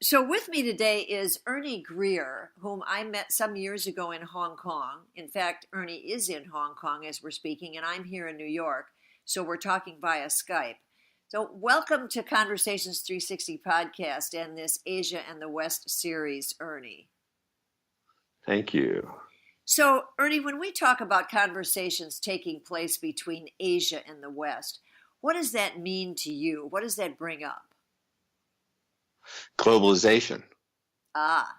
So, with me today is Ernie Greer, whom I met some years ago in Hong Kong. In fact, Ernie is in Hong Kong as we're speaking, and I'm here in New York. So, we're talking via Skype. So, welcome to Conversations 360 podcast and this Asia and the West series, Ernie. Thank you. So, Ernie, when we talk about conversations taking place between Asia and the West, what does that mean to you? What does that bring up? Globalization. Ah,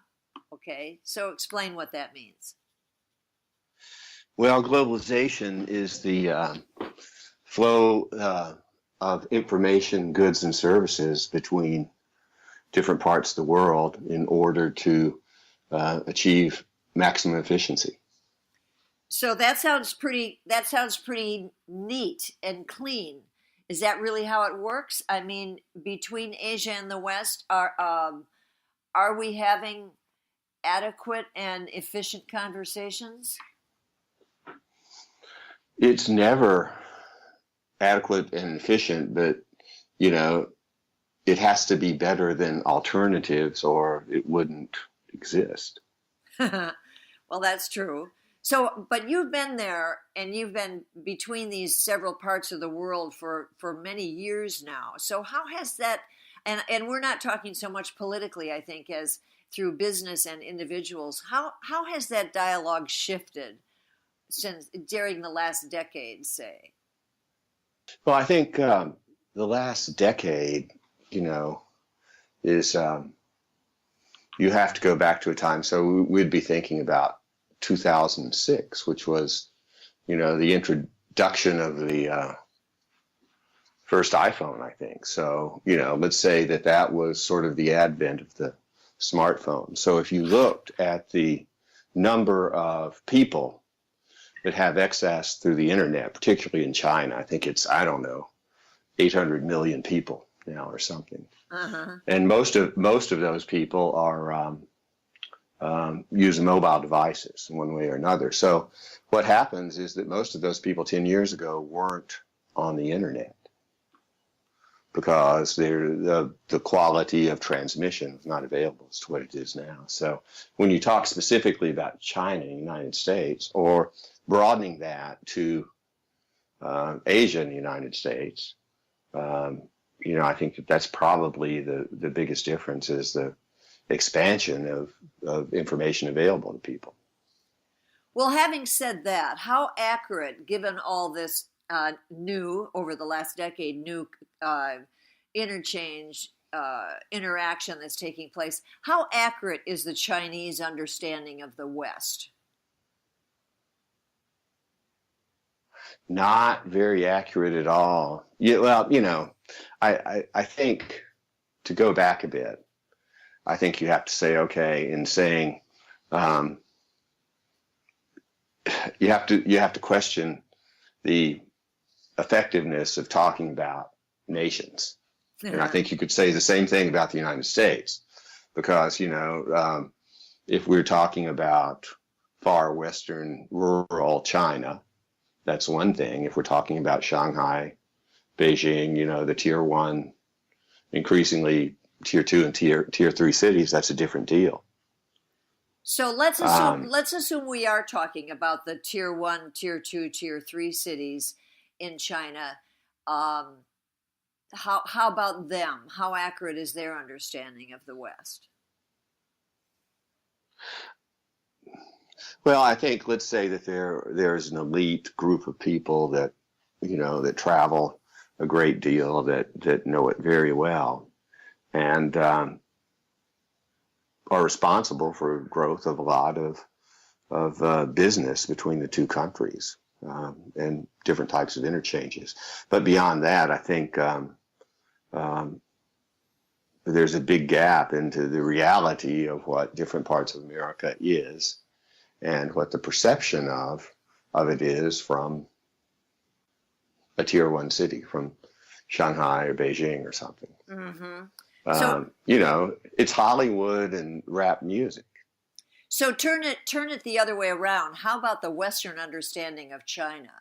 okay. So explain what that means. Well, globalization is the flow of information, goods, and services between different parts of the world in order to achieve maximum efficiency. So that sounds pretty. That sounds pretty neat and clean. Is that really how it works? I mean, between Asia and the West, are we having adequate and efficient conversations? It's never adequate and efficient, but it has to be better than alternatives, or it wouldn't exist. Well, that's true. So, but you've been there and you've been between these several parts of the world for many years now. So how has that, and we're not talking so much politically, I think, as through business and individuals, how has that dialogue shifted since during the last decade, say? Well, I think the last decade, is you have to go back to a time. So we'd be thinking about 2006, which was, the introduction of the first iPhone, I think. So, let's say that was sort of the advent of the smartphone. So if you looked at the number of people that have access through the internet, particularly in China, I think it's, 800 million people now or something. Uh-huh. And most of those people are use mobile devices in one way or another. So what happens is that most of those people 10 years ago weren't on the internet because the quality of transmission was not available as to what it is now. So when you talk specifically about China and the United States, or broadening that to Asia and the United States, I think that's probably the biggest difference is the expansion of information available to people. Well, having said that, how accurate, given all this new, over the last decade, new interchange, interaction that's taking place, how accurate is the Chinese understanding of the West? Not very accurate at all. Yeah, well, I think, to go back a bit, I think you have to say, okay, in saying, you have to question the effectiveness of talking about nations. And I think you could say the same thing about the United States, because, if we're talking about far western rural China, that's one thing. If we're talking about Shanghai, Beijing, the tier one, increasingly tier two and tier three cities, that's a different deal. So let's assume we are talking about the tier one, tier two, tier three cities in China. How about them? How accurate is their understanding of the West? Well, I think, let's say that there's an elite group of people that that travel a great deal, that know it very well, and are responsible for growth of a lot of business between the two countries, and different types of interchanges. But beyond that, I think there's a big gap into the reality of what different parts of America is, and what the perception of it is from a tier one city, from Shanghai or Beijing or something. Mm-hmm. It's Hollywood and rap music. So turn it the other way around. How about the Western understanding of China?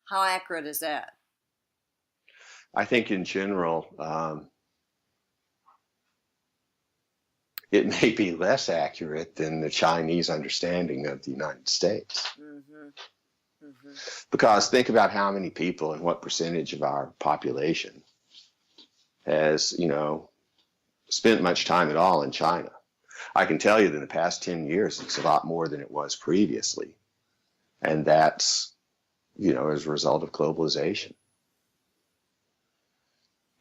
How accurate is that? I think in general, it may be less accurate than the Chinese understanding of the United States. Mm-hmm. Mm-hmm. Because think about how many people and what percentage of our population has, spent much time at all in China. I can tell you that in the past 10 years, it's a lot more than it was previously. And that's, as a result of globalization.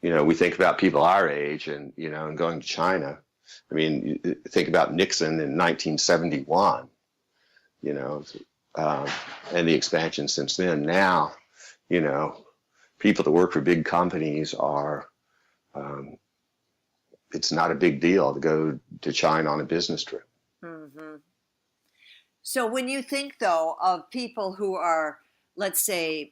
We think about people our age and going to China. I mean, you think about Nixon in 1971, and the expansion since then. Now, people that work for big companies are, it's not a big deal to go to China on a business trip. Mm-hmm. So when you think, though, of people who are, let's say,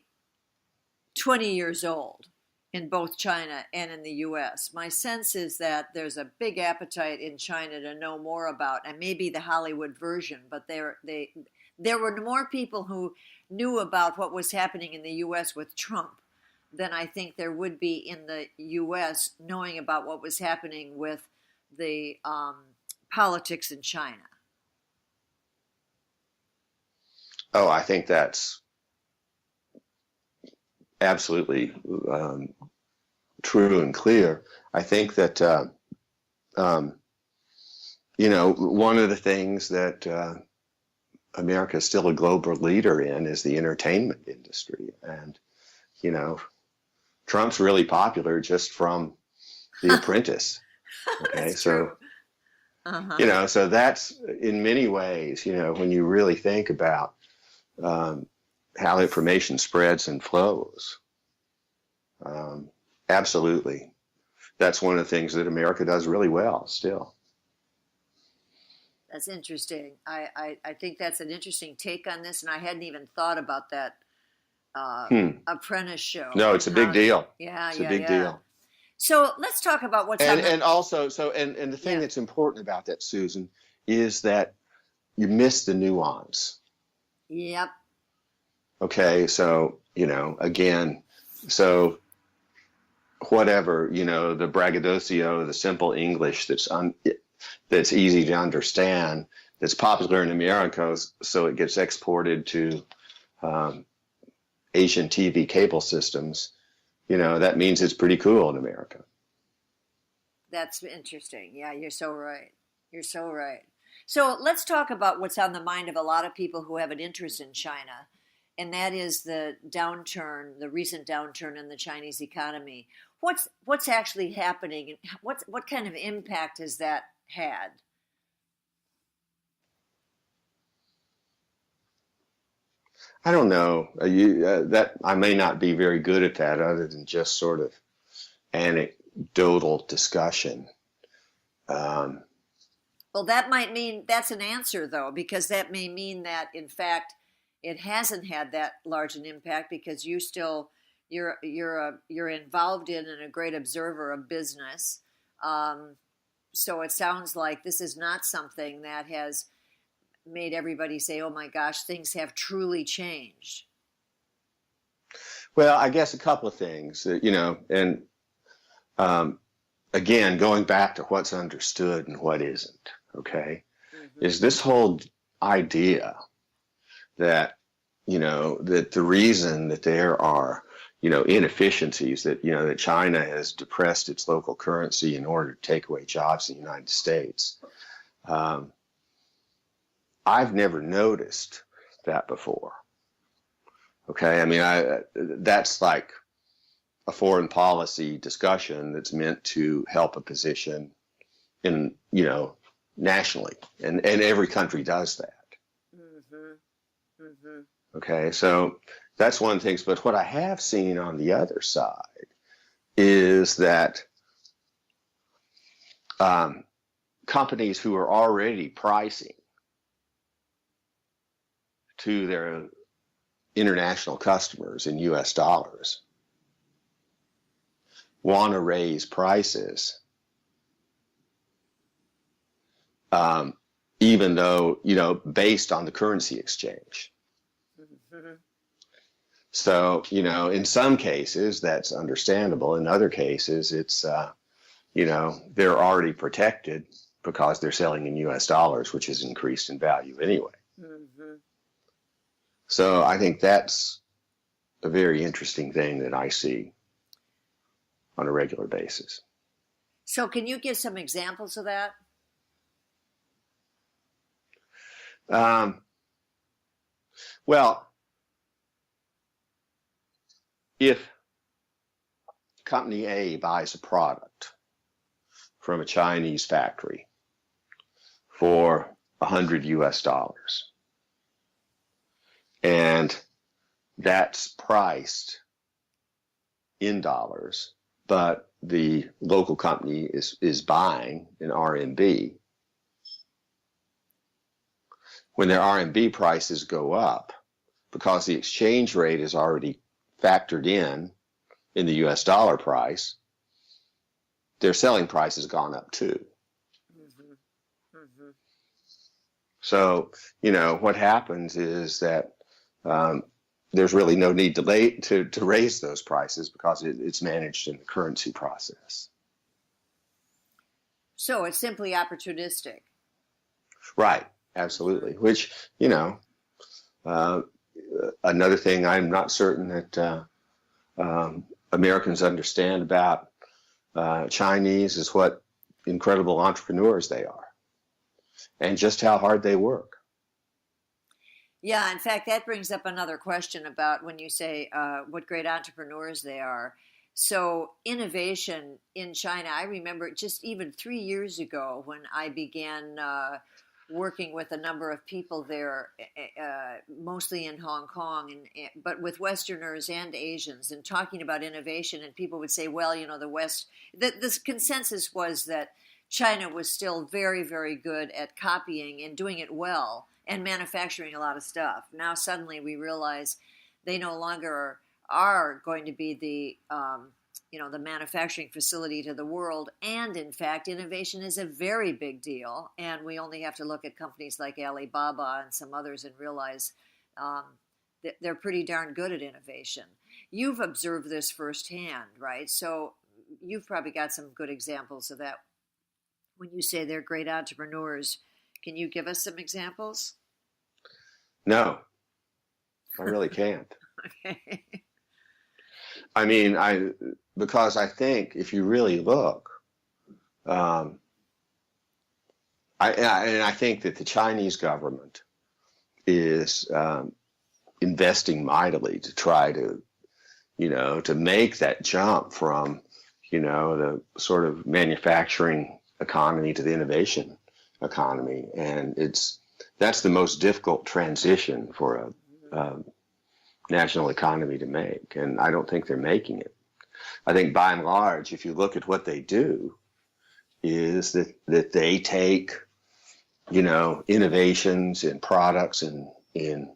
20 years old in both China and in the U.S., my sense is that there's a big appetite in China to know more about, and maybe the Hollywood version, but there were more people who knew about what was happening in the U.S. with Trump than I think there would be in the U.S. knowing about what was happening with the politics in China. Oh, I think that's absolutely true and clear. I think that, one of the things that America is still a global leader in is the entertainment industry. And, Trump's really popular just from The Apprentice. Okay, That's so, true. Uh-huh. so that's in many ways, when you really think about how information spreads and flows. Absolutely. That's one of the things that America does really well still. That's interesting. I think that's an interesting take on this, and I hadn't even thought about that Apprentice show. No, it's a big deal. Yeah, It's a yeah, big yeah. deal. So let's talk about what's on the... And also, and the thing that's important about that, Susan, is that you miss the nuance. Yep. Okay, so, again, so whatever, the braggadocio, the simple English that's easy to understand, that's popular in America, so it gets exported to Asian TV cable systems, that means it's pretty cool in America. That's interesting. Yeah, you're so right. You're so right. So let's talk about what's on the mind of a lot of people who have an interest in China, and that is the downturn, the recent downturn in the Chinese economy. What's actually happening, and what kind of impact has that had? I don't know. That I may not be very good at that, other than just sort of anecdotal discussion. Well, that might mean that's an answer, though, because that may mean that, in fact, it hasn't had that large an impact because you're involved in and a great observer of business. So it sounds like this is not something that has made everybody say, "Oh my gosh, things have truly changed." Well, I guess a couple of things, and again, going back to what's understood and what isn't, okay, is this whole idea that, that the reason that there are, inefficiencies, that China has depressed its local currency in order to take away jobs in the United States. I've never noticed that before. Okay, I mean, that's like a foreign policy discussion that's meant to help a position in, nationally, and every country does that. Mm-hmm. Mm-hmm. Okay, so that's one of the things. But what I have seen on the other side is that companies who are already pricing to their international customers in US dollars want to raise prices, even though, based on the currency exchange. Mm-hmm. So, in some cases that's understandable. In other cases, it's, they're already protected because they're selling in US dollars, which has increased in value anyway. Mm-hmm. So I think that's a very interesting thing that I see on a regular basis. So can you give some examples of that? Um, well, if company A buys a product from a Chinese factory for 100 US dollars, and that's priced in dollars, but the local company is buying in RMB. When their RMB prices go up, because the exchange rate is already factored in the US dollar price, their selling price has gone up too. Mm-hmm. Mm-hmm. So, what happens is that there's really no need to raise those prices because it's managed in the currency process. So it's simply opportunistic. Right, absolutely. Which, another thing I'm not certain that Americans understand about Chinese is what incredible entrepreneurs they are and just how hard they work. Yeah, in fact, that brings up another question about when you say what great entrepreneurs they are. So, innovation in China, I remember just even 3 years ago when I began working with a number of people there, mostly in Hong Kong, but with Westerners and Asians, and talking about innovation. And people would say, well, the West, the consensus was that China was still very, very good at copying and doing it well and manufacturing a lot of stuff. Now suddenly we realize they no longer are going to be the manufacturing facility to the world. And in fact, innovation is a very big deal. And we only have to look at companies like Alibaba and some others and realize that they're pretty darn good at innovation. You've observed this firsthand, right? So you've probably got some good examples of that. When you say they're great entrepreneurs, can you give us some examples? No, I really can't. Okay. I mean, because I think if you really look, I think that the Chinese government is investing mightily to try to, to make that jump from, the sort of manufacturing economy to the innovation economy, and that's the most difficult transition for a national economy to make, and I don't think they're making it. I think by and large, if you look at what they do, is that they take, innovations in products and in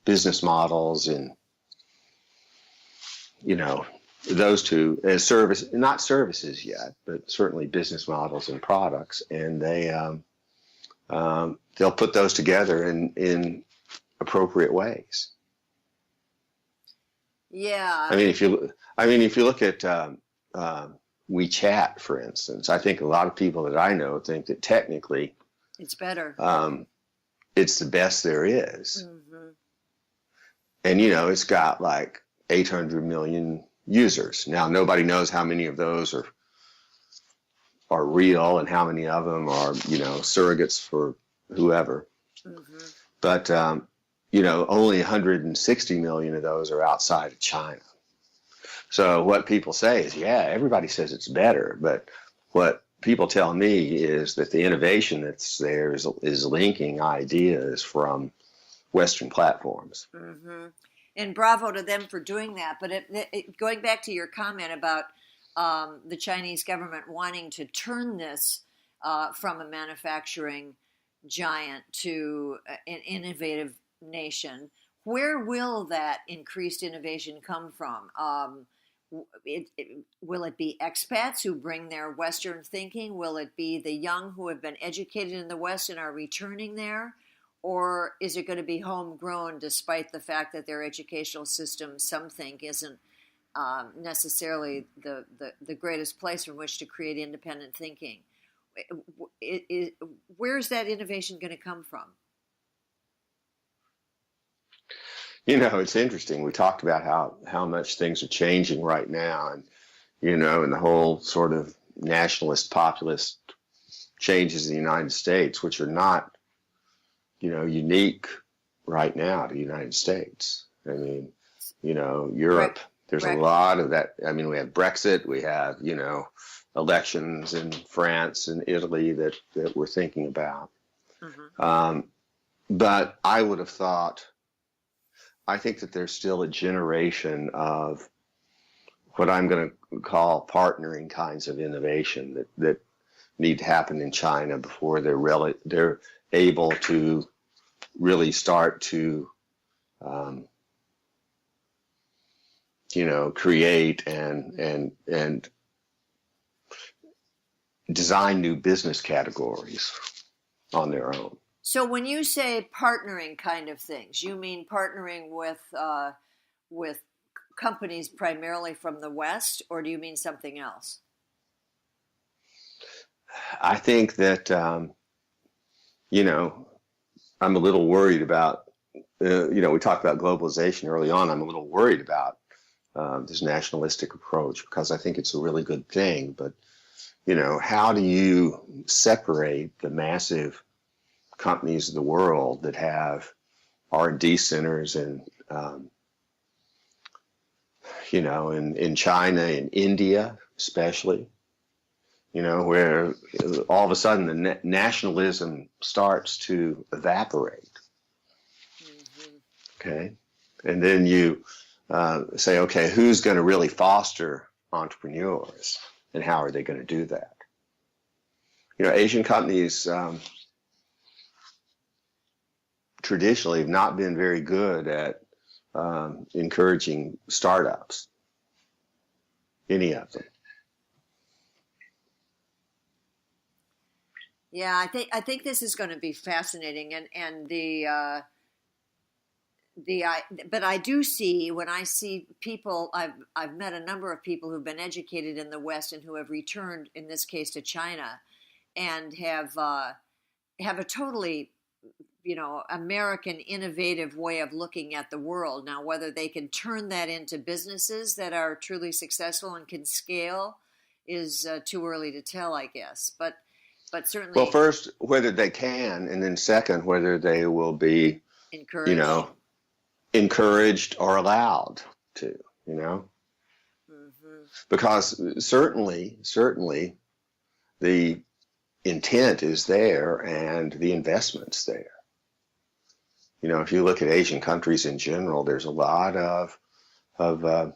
business models and, those two as not services yet, but certainly business models and products, and they'll put those together in appropriate ways. Yeah. I mean, if you look at WeChat, for instance, I think a lot of people that I know think that technically it's better. It's the best there is. Mm-hmm. And, it's got like 800 million users. Now, nobody knows how many of those are real and how many of them are, surrogates for whoever. Mm-hmm. But, only 160 million of those are outside of China. So what people say is, yeah, everybody says it's better, but what people tell me is that the innovation that's there is linking ideas from Western platforms. Mm-hmm. And bravo to them for doing that. But going back to your comment about the Chinese government wanting to turn this from a manufacturing giant to an innovative nation, where will that increased innovation come from? Will it be expats who bring their Western thinking? Will it be the young who have been educated in the West and are returning there? Or is it going to be homegrown, despite the fact that their educational system, some think, isn't necessarily the greatest place from which to create independent thinking? Where's that innovation going to come from? It's interesting. We talked about how much things are changing right now, and the whole sort of nationalist populist changes in the United States, which are not, unique right now to the United States. I mean, Bre- Europe, there's a lot of that. I mean, we have Brexit, we have, elections in France and Italy that we're thinking about. But I think that there's still a generation of what I'm going to call partnering kinds of innovation that need to happen in China before they're able to really start to, create and design new business categories on their own. So when you say partnering kind of things, you mean partnering with companies primarily from the West, or do you mean something else? I think that, I'm a little worried about, we talked about globalization early on. I'm a little worried about this nationalistic approach because I think it's a really good thing. But, how do you separate the massive companies of the world that have R&D centers in China, in India, especially, where all of a sudden the nationalism starts to evaporate. Okay. And then you say, okay, who's going to really foster entrepreneurs and how are they going to do that? Asian companies traditionally have not been very good at encouraging startups, any of them. Yeah, I think this is going to be fascinating, and but I do see, when I see people, I've met a number of people who've been educated in the West and who have returned, in this case, to China, and have a totally, American innovative way of looking at the world. Now, whether they can turn that into businesses that are truly successful and can scale is too early to tell, I guess. But certainly, well, first, whether they can, and then second, whether they will be, encouraged. Encouraged or allowed to, because certainly the intent is there and the investment's there. If you look at Asian countries in general, there's a lot of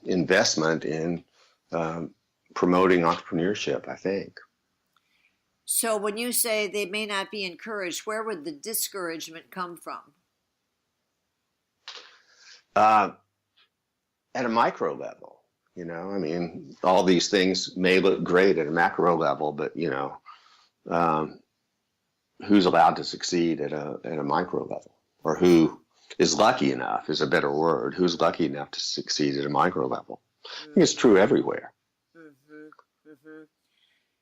investment in promoting entrepreneurship, I think. So when you say they may not be encouraged, where would the discouragement come from? At a micro level, I mean, all these things may look great at a macro level, but, who's allowed to succeed at a micro level, or who is lucky enough is a better word. Who's lucky enough to succeed at a micro level? I think it's true everywhere.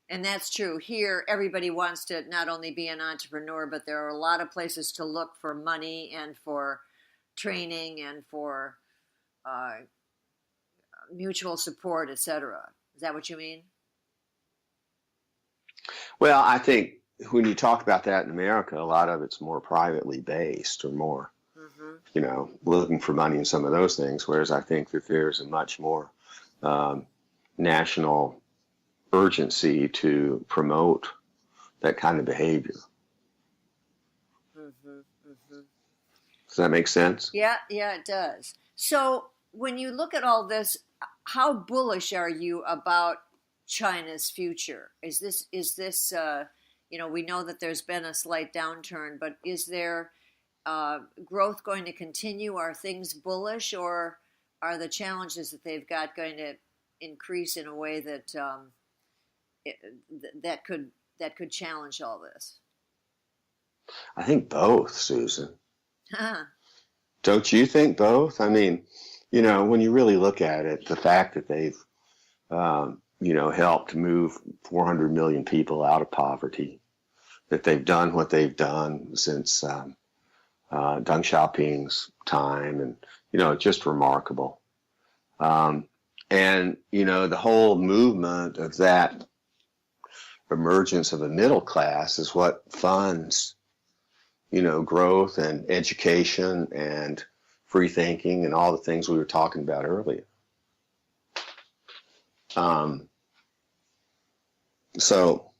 And that's true. Here, everybody wants to not only be an entrepreneur, but there are a lot of places to look for money and for training and for mutual support, etc. Is that what you mean? Well, I think when you talk about that in America, a lot of it's more privately based or more, looking for money in some of those things. Whereas I think that there's a much more national urgency to promote that kind of behavior. Does that make sense? Yeah, it does. So when you look at all this, how bullish are you about China's future? Is this we know that there's been a slight downturn, but is there growth going to continue? Are things bullish, or are the challenges that they've got going to increase in a way that that could challenge all this? I think both, Susan. Don't you think both? I mean, when you really look at it, the fact that they've helped move 400 million people out of poverty, that they've done what they've done since Deng Xiaoping's time, and, just remarkable. And, the whole movement of that emergence of a middle class is what funds, growth and education and free thinking and all the things we were talking about earlier. So,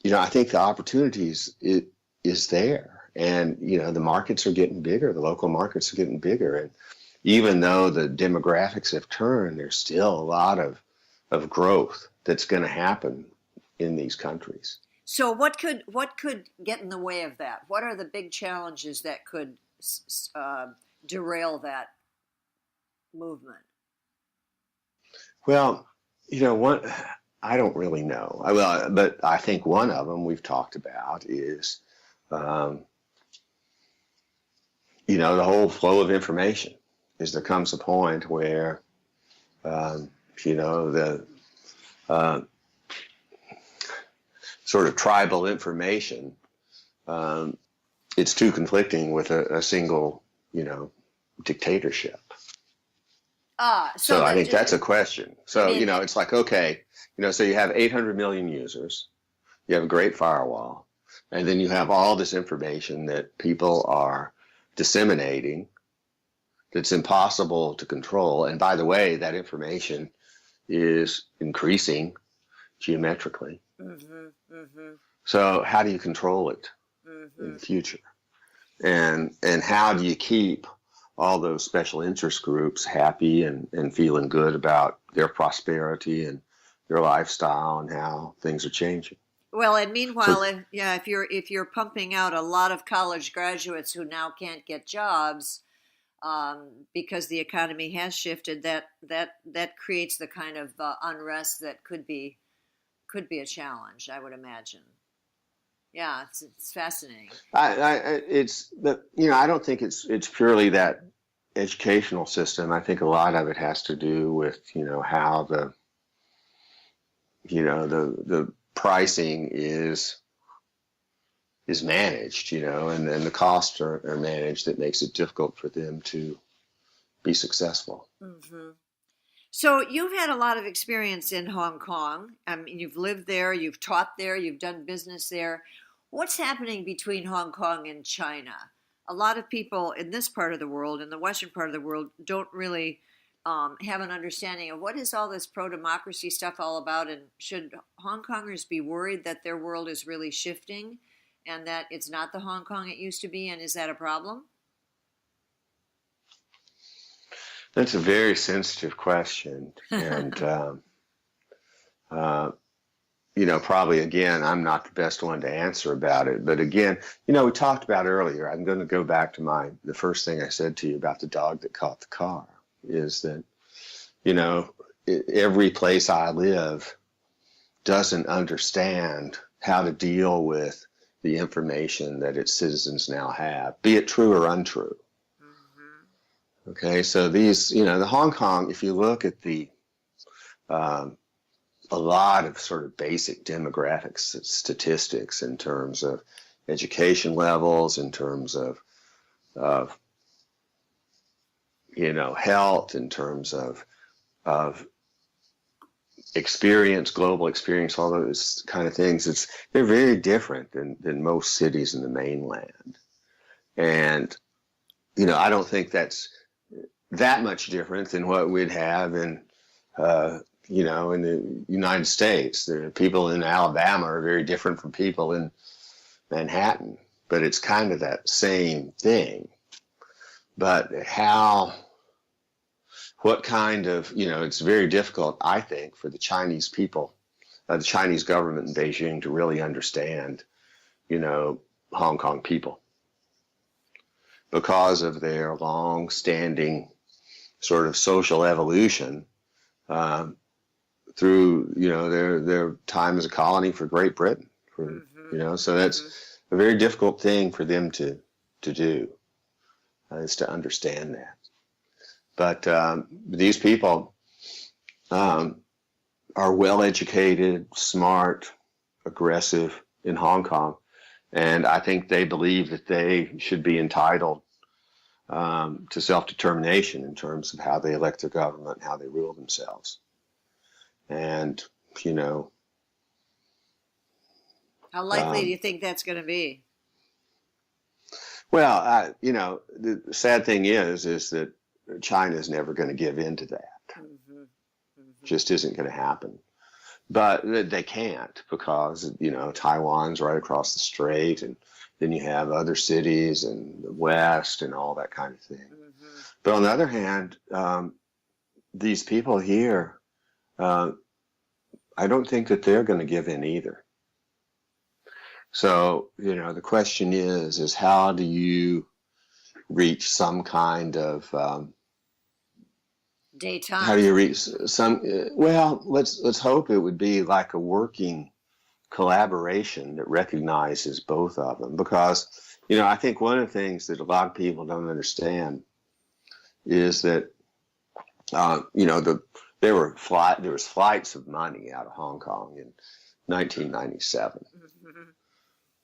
I think the opportunities is there, and, the markets are getting bigger, the local markets are getting bigger. And even though the demographics have turned, there's still a lot of growth that's going to happen in these countries. So what could get in the way of that? What are the big challenges that could derail that movement? Well, I don't really know. But I think one of them we've talked about is, the whole flow of information. Is there comes a point where, the sort of tribal information, it's too conflicting with a single, dictatorship. So I think that's a question. So, it's like, okay, so you have 800 million users, you have a great firewall, and then you have all this information that people are disseminating that's impossible to control. And by the way, that information is increasing geometrically. Mm-hmm, mm-hmm. So how do you control it in the future? And how do you keep all those special interest groups happy and feeling good about their prosperity and their lifestyle and how things are changing? Well, and meanwhile, if you're pumping out a lot of college graduates who now can't get jobs because the economy has shifted, that creates the kind of unrest that could be a challenge, I would imagine. Yeah, it's fascinating. I don't think it's purely that educational system. I think a lot of it has to do with how the pricing is managed, and then the costs are managed. That makes it difficult for them to be successful. Mm-hmm. So you've had a lot of experience in Hong Kong. I mean, you've lived there, you've taught there, you've done business there. What's happening between Hong Kong and China? A lot of people in this part of the world, in the Western part of the world, don't really have an understanding of what is all this pro-democracy stuff all about, and should Hong Kongers be worried that their world is really shifting and that it's not the Hong Kong it used to be, and is that a problem? That's a very sensitive question, and probably again, I'm not the best one to answer about it. But again, we talked about earlier. I'm going to go back to the first thing I said to you about the dog that caught the car. Is that every place I live doesn't understand how to deal with the information that its citizens now have, be it true or untrue. Okay, so these, the Hong Kong, if you look at a lot of sort of basic demographics statistics in terms of education levels, in terms of health, in terms of experience, global experience, all those kind of things, they're very different than most cities in the mainland. And, I don't think that's that much different than what we'd have in the United States. The people in Alabama are very different from people in Manhattan, but it's kind of that same thing. But what kind of, it's very difficult, I think, for the Chinese people, the Chinese government in Beijing to really understand, Hong Kong people because of their long-standing sort of social evolution through, their time as a colony for Great Britain. So that's a very difficult thing for them to do, is to understand that. But these people, are well educated, smart, aggressive in Hong Kong. And I think they believe that they should be entitled to self-determination in terms of how they elect their government and how they rule themselves. And, you know, How likely do you think that's going to be? well, you know, the sad thing is that China is never going to give in to that. Mm-hmm. Just isn't going to happen. But they can't because, you know, Taiwan's right across the strait, and then you have other cities and the West and all that kind of thing. Mm-hmm. But on the other hand, these people here, I don't think that they're going to give in either. So, you know, the question is how do you reach some kind of how do Détente. you reach some? Well, let's hope it would be like a working collaboration that recognizes both of them, because you know I think one of the things that a lot of people don't understand is that you know there was flights of money out of Hong Kong in 1997. Mm-hmm.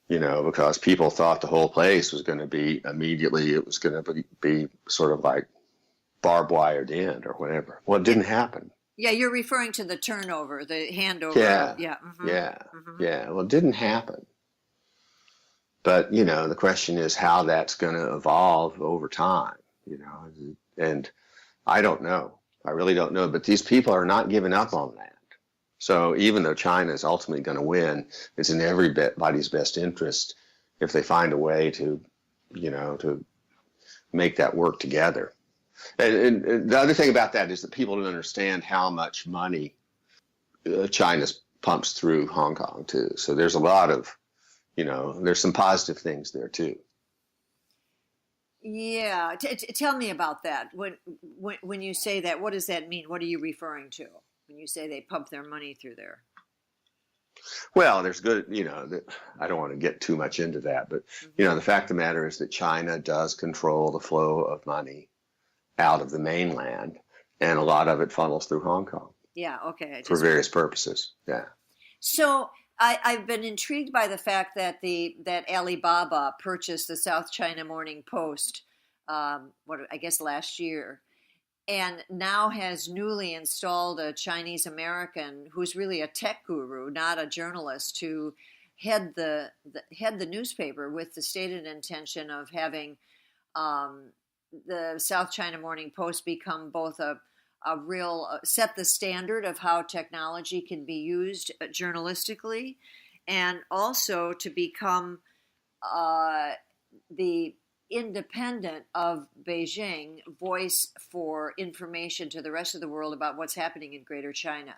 You know, because people thought the whole place was going to be immediately, it was going to be sort of like barbed wired in or whatever. Well, it didn't happen. Yeah, you're referring to the turnover, the handover. Yeah, Yeah. Mm-hmm. yeah, Mm-hmm. yeah. Well, it didn't happen. But, you know, the question is how that's going to evolve over time, you know, and I don't know. I really don't know. But these people are not giving up on that. So even though China is ultimately going to win, it's in everybody's best interest if they find a way to, you know, to make that work together. And the other thing about that is that people don't understand how much money China pumps through Hong Kong too. So there's a lot of, you know, there's some positive things there too. Yeah, tell me about that. When you say that, what does that mean? What are you referring to when you say they pump their money through there? Well, there's good, you know, I don't want to get too much into that, but, you Mm-hmm. know, the fact of the matter is that China does control the flow of money out of the mainland, and a lot of it funnels through Hong Kong Yeah, okay. I for just various purposes. Yeah. So I've been intrigued by the fact that that Alibaba purchased the South China Morning Post, what I guess last year, and now has newly installed a Chinese American who's really a tech guru, not a journalist, to head the newspaper with the stated intention of having um, the South China Morning Post become both a real set the standard of how technology can be used journalistically, and also to become uh, the independent of Beijing voice for information to the rest of the world about what's happening in Greater China.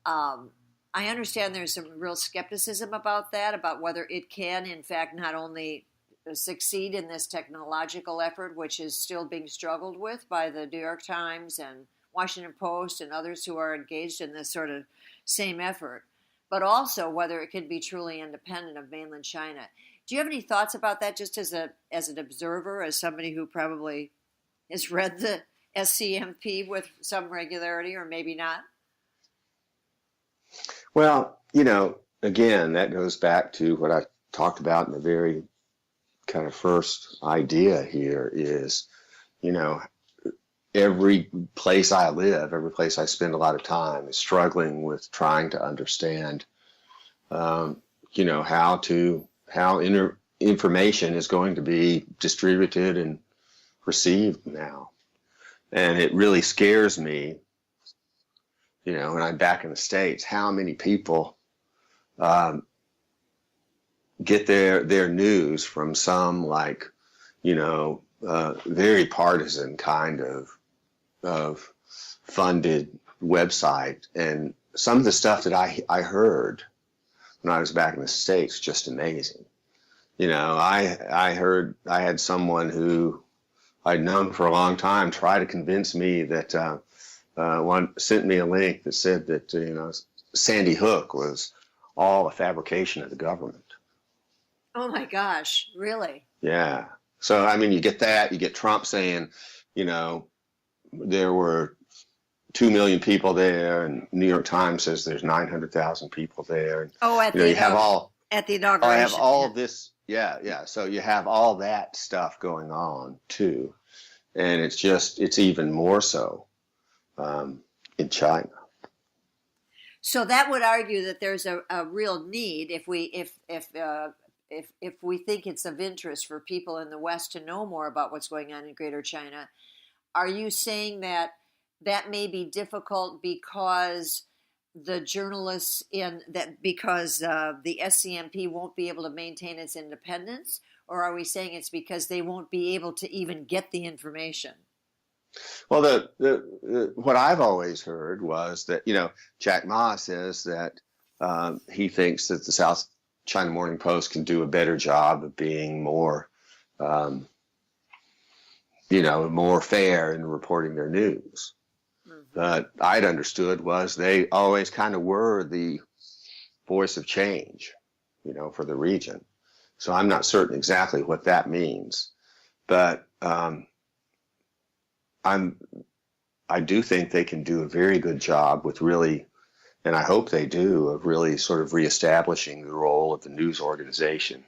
Um, I understand there's some real skepticism about that, about whether it can, in fact, not only succeed in this technological effort, which is still being struggled with by the New York Times and Washington Post and others who are engaged in this sort of same effort, but also whether it can be truly independent of mainland China. Do you have any thoughts about that, just as an observer, as somebody who probably has read the SCMP with some regularity, or maybe not? Well, you know, again, that goes back to what I talked about in the very kind of first idea here is, you know, every place I live, every place I spend a lot of time is struggling with trying to understand, you know, how information is going to be distributed and received now. And it really scares me, you know, when I'm back in the States, how many people get their news from some like, you know, very partisan kind of funded website. And some of the stuff that I heard when I was back in the States, just amazing. You know, I heard I had someone who I'd known for a long time try to convince me that one sent me a link that said that you know Sandy Hook was all a fabrication of the government. Oh my gosh, really? Yeah. So I mean, you get that. You get Trump saying, you know, there were 2 million people there, and New York Times says there's 900,000 people there. And, Oh, you have at the I have inauguration. all Yeah. of this. Yeah, yeah. So you have all that stuff going on too, and it's even more so in China. So that would argue that there's a real need if we think it's of interest for people in the West to know more about what's going on in Greater China. Are you saying that that may be difficult because the journalists because the SCMP won't be able to maintain its independence, or are we saying it's because they won't be able to even get the information? Well, what I've always heard was that Jack Ma says that he thinks that the South China Morning Post can do a better job of being more, um, more fair in reporting their news. Mm-hmm. But I'd understood was they always kind of were the voice of change, for the region. So I'm not certain exactly what that means, but I do think they can do a very good job with really, and I hope they do, of really sort of reestablishing the role of the news organization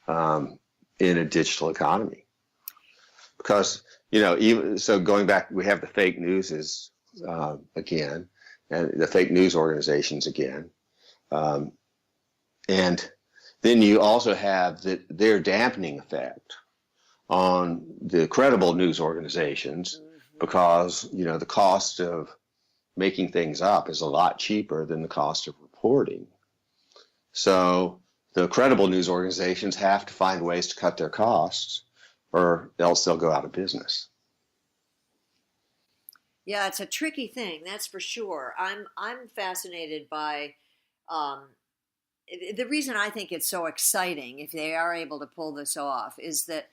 in a digital economy. Because, even so, going back, we have the fake news again, and the fake news organizations again. And then you also have their dampening effect on the credible news organizations, because the cost of making things up is a lot cheaper than the cost of reporting. So the credible news organizations have to find ways to cut their costs, or else they'll go out of business. Yeah, it's a tricky thing, that's for sure. I'm fascinated by the reason I think it's so exciting if they are able to pull this off is that,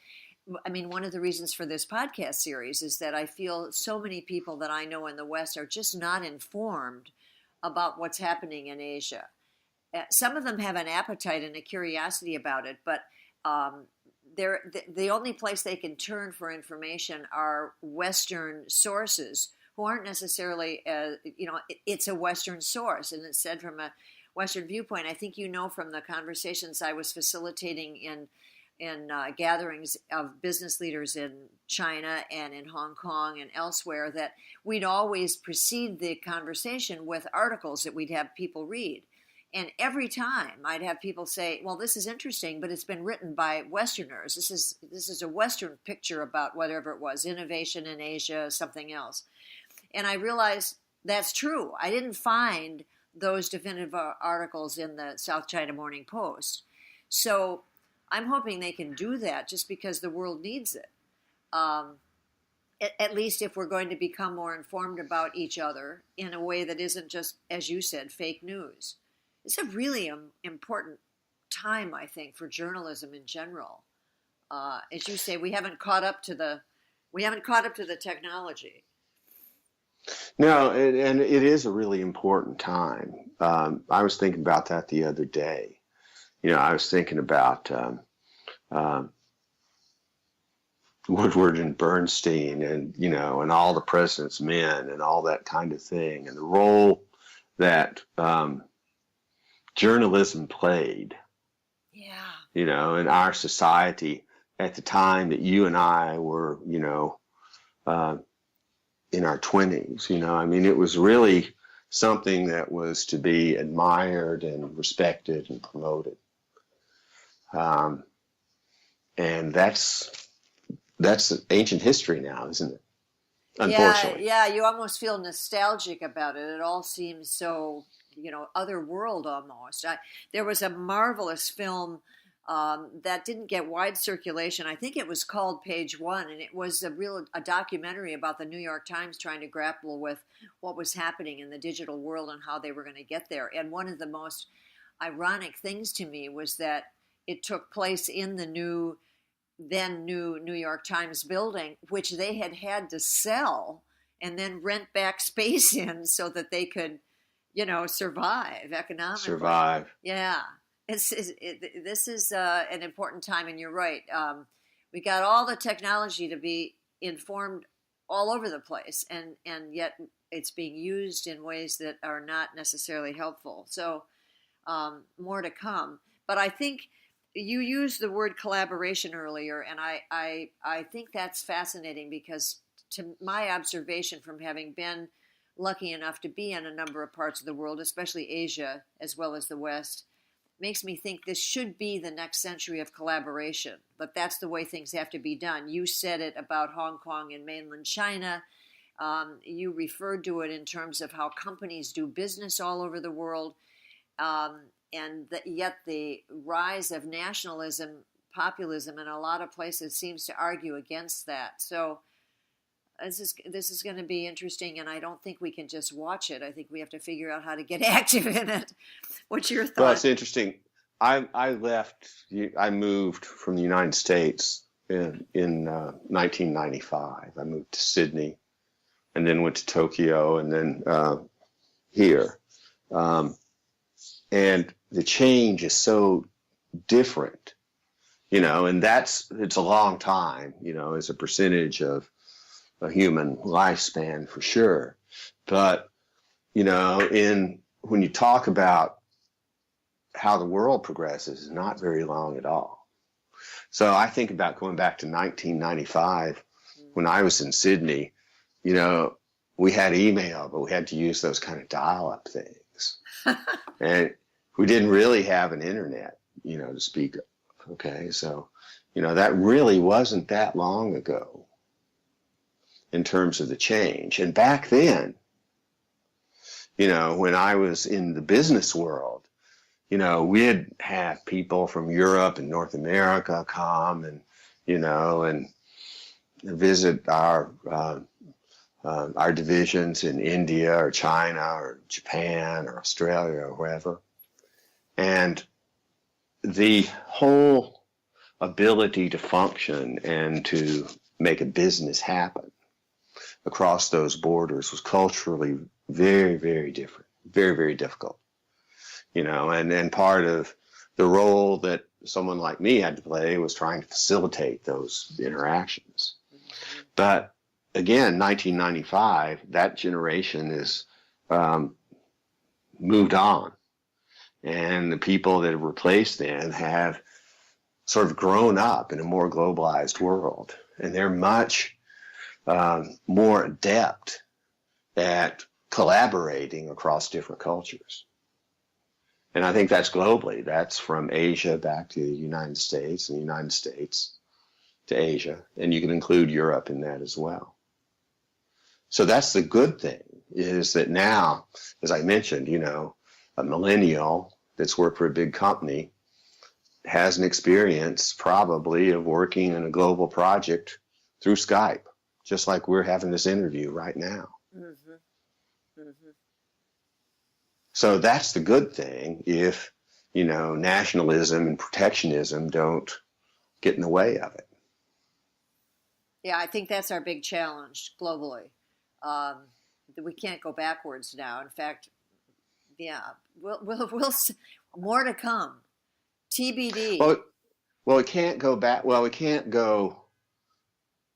I mean, one of the reasons for this podcast series is that I feel so many people that I know in the West are just not informed about what's happening in Asia. Some of them have an appetite and a curiosity about it, but the only place they can turn for information are Western sources who aren't necessarily, it's a Western source, and it's said from a Western viewpoint. I think from the conversations I was facilitating in gatherings of business leaders in China and in Hong Kong and elsewhere that we'd always precede the conversation with articles that we'd have people read. And every time I'd have people say, well, this is interesting, but it's been written by Westerners. This is a Western picture about whatever it was, innovation in Asia, something else. And I realized that's true. I didn't find those definitive articles in the South China Morning Post. So I'm hoping they can do that just because the world needs it. At least if we're going to become more informed about each other in a way that isn't just, as you said, fake news. It's a really important time, I think, for journalism in general. As you say, we haven't caught up to the technology. No, and it is a really important time. I was thinking about that the other day. I was thinking about Woodward and Bernstein and all the president's men and all that kind of thing, and the role that journalism played, in our society at the time that you and I were, in our 20s. I mean, it was really something that was to be admired and respected and promoted. And that's ancient history now, isn't it? Unfortunately. Yeah, you almost feel nostalgic about it. It all seems so, otherworld almost. There was a marvelous film that didn't get wide circulation. I think it was called Page One, and it was a documentary about the New York Times trying to grapple with what was happening in the digital world and how they were going to get there. And one of the most ironic things to me was that it took place in the new New York Times building, which they had to sell and then rent back space in so that they could, survive economically. Survive. Yeah. This is an important time, and you're right. We got all the technology to be informed all over the place, and yet it's being used in ways that are not necessarily helpful. So more to come. But I think you used the word collaboration earlier, and I think that's fascinating because, to my observation from having been lucky enough to be in a number of parts of the world, especially Asia as well as the West, makes me think this should be the next century of collaboration. But that's the way things have to be done. You said it about Hong Kong and mainland China. You referred to it in terms of how companies do business all over the world. And yet the rise of nationalism, populism in a lot of places seems to argue against that. So this is going to be interesting, and I don't think we can just watch it. I think we have to figure out how to get active in it. What's your thought? Well, it's interesting. I moved from the United States in 1995. I moved to Sydney and then went to Tokyo and then here. And the change is so different, and it's a long time, as a percentage of a human lifespan for sure. But, when you talk about how the world progresses, it's not very long at all. So I think about going back to 1995 when I was in Sydney, we had email, but we had to use those kind of dial-up things. And we didn't really have an internet, to speak of. Okay, so, that really wasn't that long ago in terms of the change. And back then, when I was in the business world, we'd have people from Europe and North America come and visit our divisions in India or China or Japan or Australia or wherever. And the whole ability to function and to make a business happen across those borders was culturally very, very different, very, very difficult. And part of the role that someone like me had to play was trying to facilitate those interactions. But again, 1995, that generation is moved on. And the people that have replaced them have sort of grown up in a more globalized world. And they're much more adept at collaborating across different cultures. And I think that's globally. That's from Asia back to the United States and the United States to Asia. And you can include Europe in that as well. So that's the good thing, is that now, as I mentioned, a millennial that's worked for a big company has an experience probably of working in a global project through Skype, just like we're having this interview right now. Mm-hmm. Mm-hmm. So that's the good thing if, nationalism and protectionism don't get in the way of it. Yeah, I think that's our big challenge globally. We can't go backwards now. In fact, yeah, we'll more to come. TBD. Well, it can't go back. Well, we can't go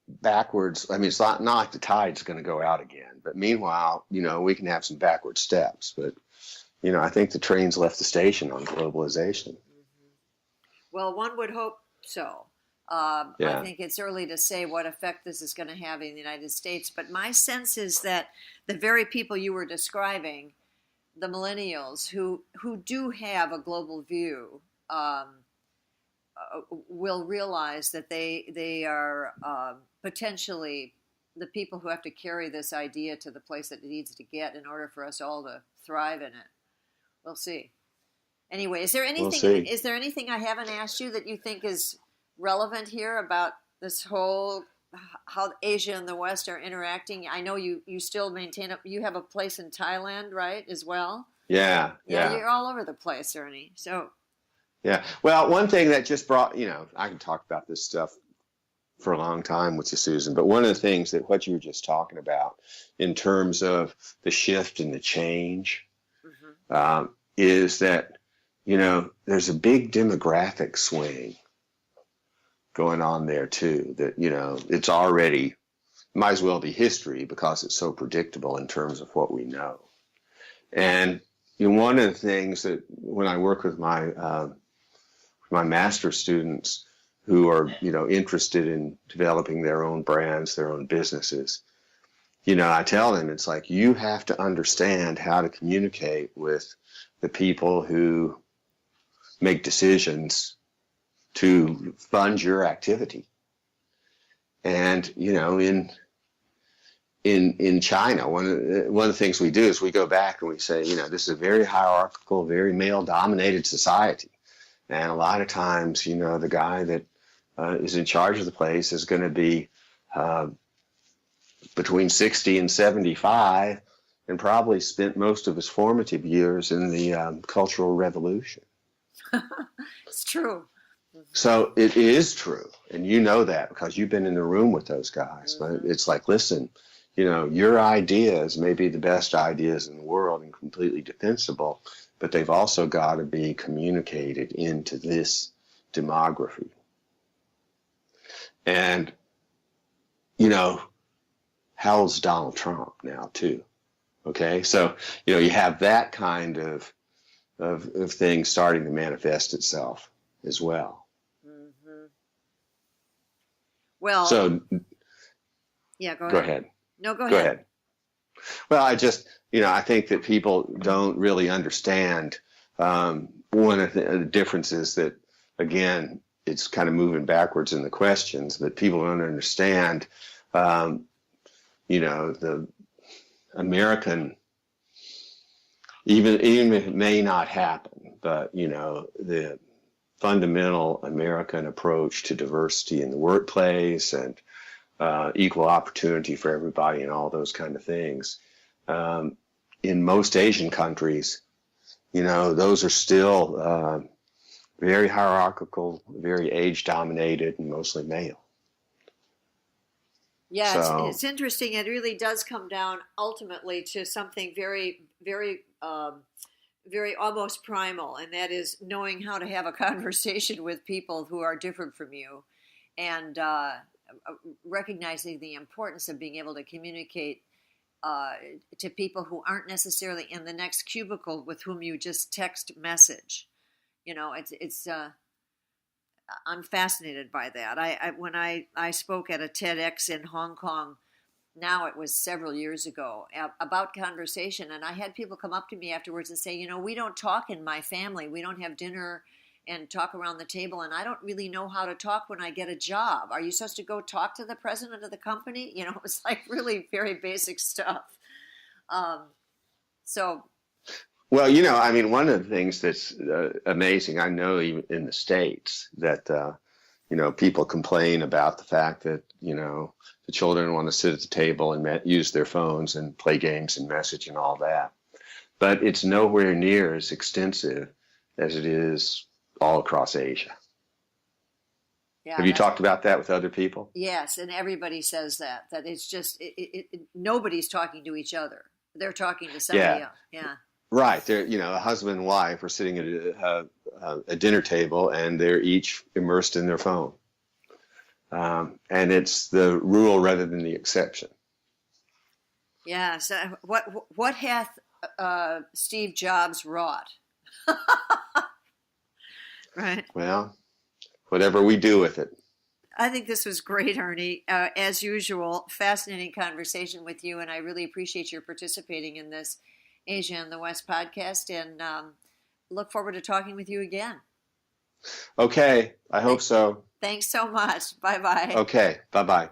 backwards. I mean, it's not like the tide's going to go out again. But meanwhile, we can have some backward steps. But, I think the train's left the station on globalization. Mm-hmm. Well, one would hope so. I think it's early to say what effect this is going to have in the United States. But my sense is that the very people you were describing, the millennials who do have a global view, will realize that they are potentially the people who have to carry this idea to the place that it needs to get in order for us all to thrive in it. We'll see. Anyway, is there anything I haven't asked you that you think is relevant here about this whole how Asia and the West are interacting? I know you still you have a place in Thailand, right, as well? Yeah. You're all over the place, Ernie. So. Yeah. Well, one thing that just brought, I can talk about this stuff for a long time with you, Susan, but one of the things that what you were just talking about in terms of the shift and the change is that, there's a big demographic swing going on there too, that, it's already might as well be history because it's so predictable in terms of what we know. And one of the things that when I work with my master's students who are, interested in developing their own brands, their own businesses, I tell them it's like you have to understand how to communicate with the people who make decisions to fund your activity. And, in China, one of the things we do is we go back and we say, this is a very hierarchical, very male-dominated society. And a lot of times, the guy that is in charge of the place is going to be between 60 and 75 and probably spent most of his formative years in the Cultural Revolution. It's true. So it is true. And you know that because you've been in the room with those guys. But it's like, listen, your ideas may be the best ideas in the world and completely defensible, but they've also got to be communicated into this demography. And, how's Donald Trump now, too? Okay, so, you have that kind of thing starting to manifest itself as well. Mm-hmm. Well, so yeah, go ahead. ahead. No, go ahead. Well, I think that people don't really understand one of the differences that, again, it's kind of moving backwards in the questions, but people don't understand, the American, even if it may not happen, but, the fundamental American approach to diversity in the workplace and equal opportunity for everybody and all those kind of things. In most Asian countries, those are still very hierarchical, very age-dominated, and mostly male. Yeah, So, it's interesting. It really does come down ultimately to something very, very, very almost primal, and that is knowing how to have a conversation with people who are different from you, and recognizing the importance of being able to communicate to people who aren't necessarily in the next cubicle with whom you just text message. It's I'm fascinated by that. When I spoke at a TEDx in Hong Kong, now it was several years ago, about conversation, and I had people come up to me afterwards and say, we don't talk in my family. We don't have dinner and talk around the table, and I don't really know how to talk when I get a job. Are you supposed to go talk to the president of the company? It was like really very basic stuff. So. Well, one of the things that's amazing, I know even in the States that, people complain about the fact that, the children want to sit at the table and use their phones and play games and message and all that. But it's nowhere near as extensive as it is all across Asia. Yeah, have you talked about that with other people? Yes, and everybody says that it's just, nobody's talking to each other. They're talking to somebody else. Yeah. Right. They're, a husband and wife are sitting at a dinner table and they're each immersed in their phone. And it's the rule rather than the exception. Yeah. So what hath Steve Jobs wrought? Right. Well, whatever we do with it. I think this was great, Ernie. As usual, fascinating conversation with you, and I really appreciate your participating in this Asia in the West podcast, and look forward to talking with you again. Okay, I hope so. Thanks so much. Bye-bye. Okay, bye-bye.